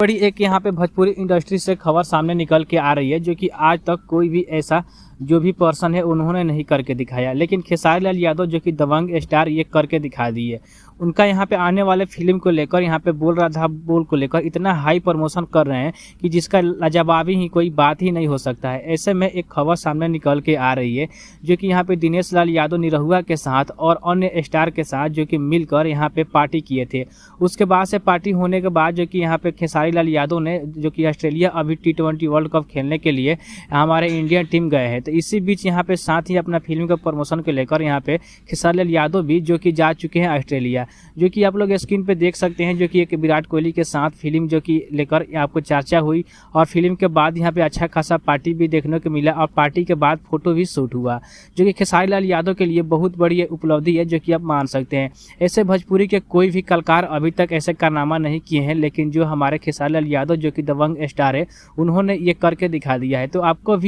बड़ी एक यहाँ पे भोजपुरी इंडस्ट्री से खबर सामने निकल के आ रही है, जो कि आज तक कोई भी ऐसा जो भी पर्सन है उन्होंने नहीं करके दिखाया, लेकिन खेसारी लाल यादव जो कि दबंग स्टार ये करके दिखा दी है। उनका यहाँ पे आने वाले फिल्म को लेकर यहाँ पे बोल रहा था, बोल को लेकर इतना हाई प्रमोशन कर रहे हैं कि जिसका लाजवाबी ही कोई बात ही नहीं हो सकता है। ऐसे में एक खबर सामने निकल के आ रही है, जो कि यहाँ पे दिनेश लाल यादव निरहुआ के साथ और अन्य स्टार के साथ जो कि मिलकर यहाँ पे पार्टी किए थे। उसके बाद से पार्टी होने के बाद जो कि यहाँ पे खेसारी लाल यादव ने जो कि ऑस्ट्रेलिया अभी T20 वर्ल्ड कप खेलने के लिए हमारे इंडियन टीम गए हैं। तो इसी बीच यहाँ पे साथ ही अपना फिल्म का प्रमोशन को लेकर यहाँ पे खेसारी लाल यादव भी जो कि जा चुके हैं ऑस्ट्रेलिया, जो कि आप लोग स्क्रीन पे देख सकते हैं, जो कि एक विराट कोहली के साथ फिल्म जो कि लेकर आपको चर्चा हुई और फिल्म के बाद यहाँ पे अच्छा खासा पार्टी भी देखने को मिला और पार्टी के बाद फोटो भी शूट हुआ, जो कि खेसारी लाल यादव के लिए बहुत बड़ी उपलब्धि है, जो कि आप मान सकते हैं। ऐसे भोजपुरी के कोई भी कलाकार अभी तक ऐसे कारनामा नहीं किए हैं, लेकिन जो हमारे खेसारी लाल यादव जो कि दबंग स्टार है उन्होंने ये करके दिखा दिया है। तो आपको भी